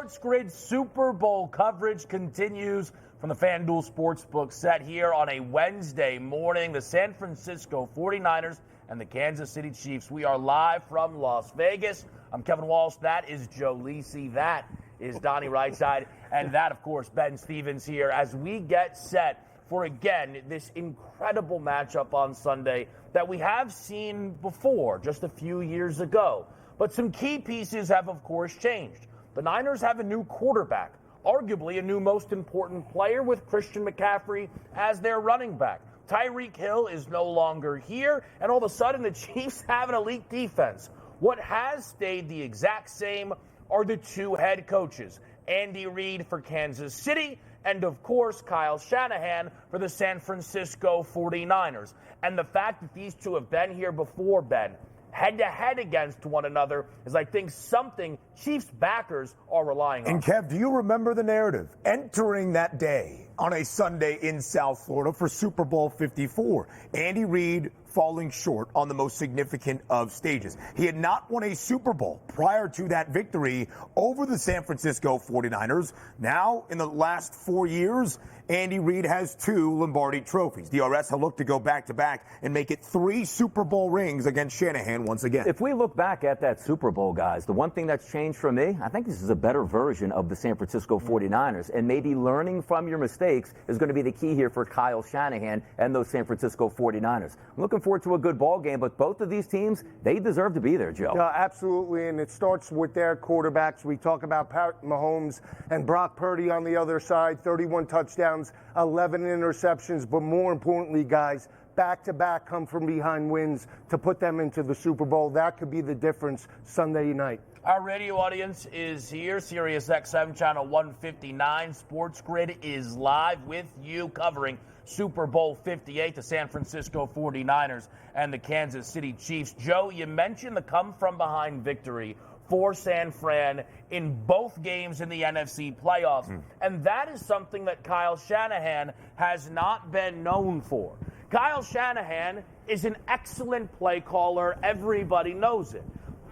SportsGrid Super Bowl coverage continues from the FanDuel Sportsbook set here on a Wednesday morning. The San Francisco 49ers and the Kansas City Chiefs. We are live from Las Vegas. I'm Kevin Walsh. That is Joe Lisi. That is Donnie Rightside. And that, of course, Ben Stevens here as we get set for, again, this incredible matchup on Sunday that we have seen before just a few years ago. But some key pieces have, of course, changed. The Niners have a new quarterback, arguably a new most important player with Christian McCaffrey as their running back. Tyreek Hill is no longer here, and all of a sudden the Chiefs have an elite defense. What has stayed the exact same are the two head coaches, Andy Reid for Kansas City and, of course, Kyle Shanahan for the San Francisco 49ers. And the fact that these two have been here before, Ben, head-to-head against one another is, I think, something Chiefs backers are relying on. And, Kev, do you remember the narrative? Entering that day on a Sunday in South Florida for Super Bowl 54, Andy Reid falling short on the most significant of stages. He had not won a Super Bowl prior to that victory over the San Francisco 49ers. Now, in the last 4 years, Andy Reid has 2 Lombardi trophies. DRS will look to go back-to-back and make it 3 Super Bowl rings against Shanahan once again. If we look back at that Super Bowl, guys, the one thing that's changed for me, I think this is a better version of the San Francisco 49ers. And maybe learning from your mistakes is going to be the key here for Kyle Shanahan and those San Francisco 49ers. I'm looking forward to a good ball game, but both of these teams, they deserve to be there, Joe. Absolutely, and it starts with their quarterbacks. We talk about Mahomes and Brock Purdy on the other side, 31 touchdowns, 11 interceptions, but more importantly, guys, back-to-back come from behind wins to put them into the Super Bowl. That could be the difference Sunday night. Our radio audience is here, Sirius XM Channel 159. SportsGrid is live with you covering Super Bowl 58, the San Francisco 49ers and the Kansas City Chiefs. Joe, you mentioned the come-from-behind victory for San Fran in both games in the NFC playoffs, and that is something that Kyle Shanahan has not been known for. Kyle Shanahan is an excellent play caller. Everybody knows it.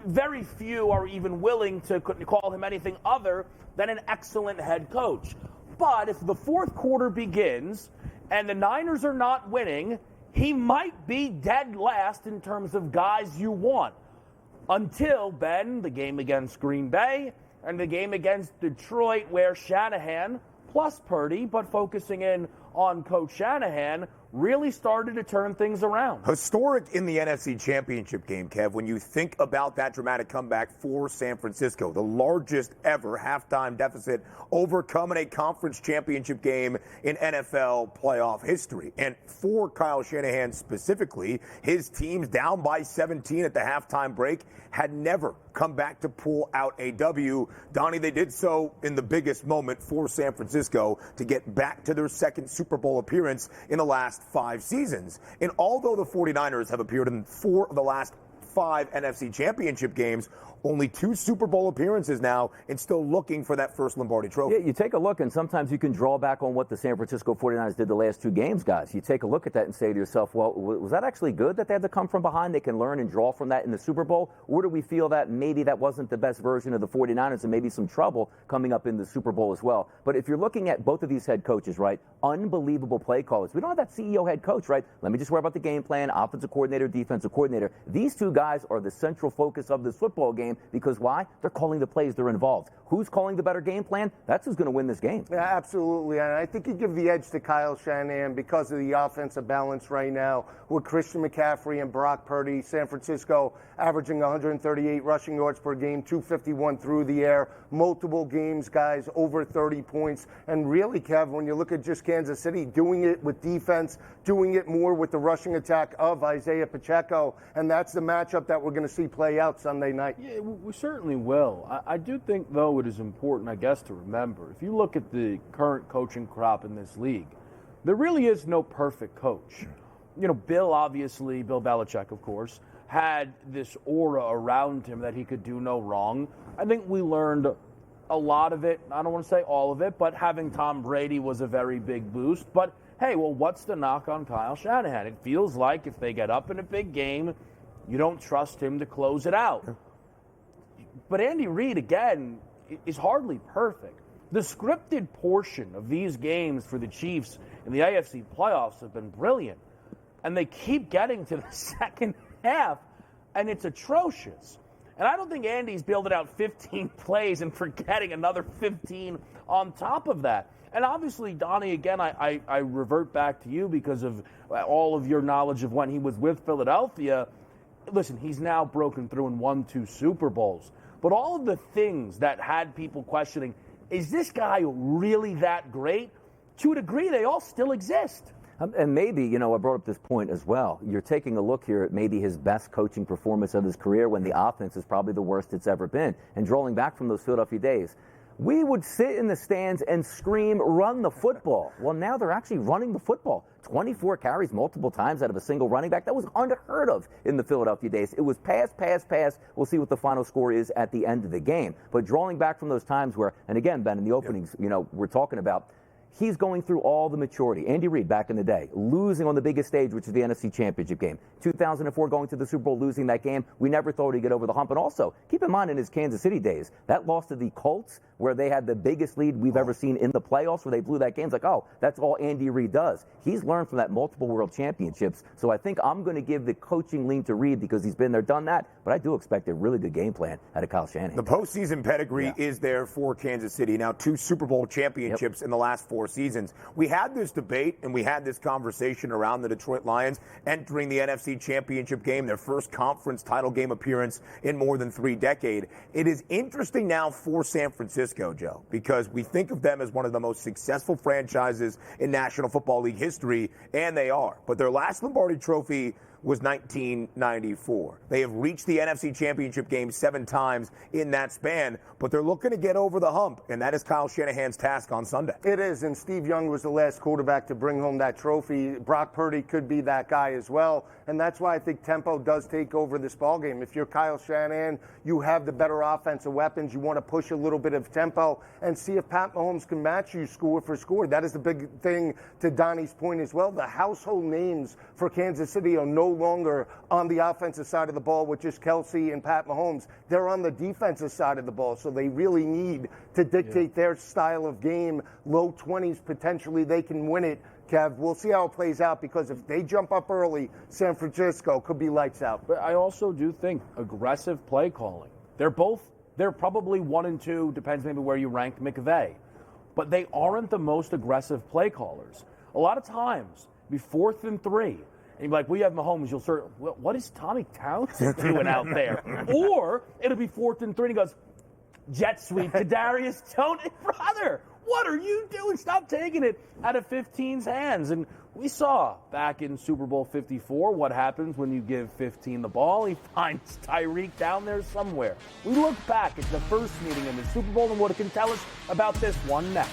Very few are even willing to call him anything other than an excellent head coach. But if the fourth quarter begins and the Niners are not winning, he might be dead last in terms of guys you want. Until, Ben, the game against Green Bay and the game against Detroit, where Shanahan, plus Purdy, but focusing in on Coach Shanahan, really started to turn things around. Historic in the NFC Championship game, Kev, when you think about that dramatic comeback for San Francisco, the largest ever halftime deficit overcome in a conference championship game in NFL playoff history. And for Kyle Shanahan specifically, his teams down by 17 at the halftime break had never come back to pull out a W. Donnie, they did so in the biggest moment for San Francisco to get back to their second Super Bowl appearance in the last 5 seasons. And although the 49ers have appeared in 4 of the last 5 NFC Championship games, only 2 Super Bowl appearances now, and still looking for that first Lombardi trophy. Yeah, you take a look, and sometimes you can draw back on what the San Francisco 49ers did the last 2 games, guys. You take a look at that and say to yourself, well, was that actually good that they had to come from behind? They can learn and draw from that in the Super Bowl? Or do we feel that maybe that wasn't the best version of the 49ers and maybe some trouble coming up in the Super Bowl as well? But if you're looking at both of these head coaches, right, unbelievable play callers. We don't have that CEO head coach, right? Let me just worry about the game plan, offensive coordinator, defensive coordinator. These 2 guys are the central focus of this football game because why? They're calling the plays. They're involved. Who's calling the better game plan? That's who's going to win this game. Yeah, absolutely. And I think you give the edge to Kyle Shanahan because of the offensive balance right now with Christian McCaffrey and Brock Purdy. San Francisco averaging 138 rushing yards per game, 251 through the air. Multiple games, guys, over 30 points. And really, Kev, when you look at just Kansas City, doing it with defense, doing it more with the rushing attack of Isaiah Pacheco. And that's the matchup that we're going to see play out Sunday night. Yeah, we certainly will. I do think, though, it is important, I guess, to remember, if you look at the current coaching crop in this league, there really is no perfect coach. You know, Bill Belichick, of course, had this aura around him that he could do no wrong. I think we learned a lot of it. I don't want to say all of it, but having Tom Brady was a very big boost. But, hey, well, what's the knock on Kyle Shanahan? It feels like if they get up in a big game, you don't trust him to close it out. But Andy Reid, again, is hardly perfect. The scripted portion of these games for the Chiefs in the AFC playoffs have been brilliant. And they keep getting to the second half, and it's atrocious. And I don't think Andy's building out 15 plays and forgetting another 15 on top of that. And obviously, Donnie, again, I revert back to you because of all of your knowledge of when he was with Philadelphia. Listen, he's now broken through and won 2 Super Bowls. But all of the things that had people questioning, is this guy really that great? To a degree, they all still exist. And maybe, I brought up this point as well. You're taking a look here at maybe his best coaching performance of his career when the offense is probably the worst it's ever been. And drawing back from those Philadelphia days, we would sit in the stands and scream, run the football. Well, now they're actually running the football. 24 carries multiple times out of a single running back. That was unheard of in the Philadelphia days. It was pass, pass, pass. We'll see what the final score is at the end of the game. But drawing back from those times where, and again, Ben, in the openings, we're talking about, he's going through all the maturity. Andy Reid, back in the day, losing on the biggest stage, which is the NFC Championship game. 2004, going to the Super Bowl, losing that game. We never thought he'd get over the hump. And also, keep in mind, in his Kansas City days, that loss to the Colts, where they had the biggest lead we've ever seen in the playoffs, where they blew that game. It's like, oh, that's all Andy Reid does. He's learned from that multiple world championships. So I think I'm going to give the coaching lean to Reid because he's been there, done that. But I do expect a really good game plan out of Kyle Shanahan. The postseason pedigree is there for Kansas City. Now, 2 Super Bowl championships in the last 4 seasons. We had this debate and we had this conversation around the Detroit Lions entering the NFC Championship game, their first conference title game appearance in more than 3 decades. It is interesting now for San Francisco, Joe, because we think of them as one of the most successful franchises in National Football League history, and they are. But their last Lombardi trophy was 1994. They have reached the NFC Championship game 7 times in that span, but they're looking to get over the hump, and that is Kyle Shanahan's task on Sunday. It is, and Steve Young was the last quarterback to bring home that trophy. Brock Purdy could be that guy as well, and that's why I think tempo does take over this ballgame. If you're Kyle Shanahan, you have the better offensive weapons. You want to push a little bit of tempo and see if Pat Mahomes can match you score for score. That is the big thing, to Donnie's point as well. The household names for Kansas City are no longer on the offensive side of the ball with just Kelsey and Pat Mahomes. They're on the defensive side of the ball, so they really need to dictate their style of game. Low 20s, potentially they can win it. Kev, we'll see how it plays out, because if they jump up early, San Francisco could be lights out. But I also do think aggressive play calling. They're probably 1 and 2, depends maybe where you rank McVay. But they aren't the most aggressive play callers. A lot of times, be 4th and 3. And you'd be like, we have Mahomes. You'll sort of, what is Tommy Townsend doing out there? Or it'll be 4th and 3, and he goes, jet sweep to Darius Tony. Brother, what are you doing? Stop taking it out of 15's hands. And we saw back in Super Bowl 54 what happens when you give 15 the ball. He finds Tyreek down there somewhere. We look back at the first meeting in the Super Bowl and what it can tell us about this one next.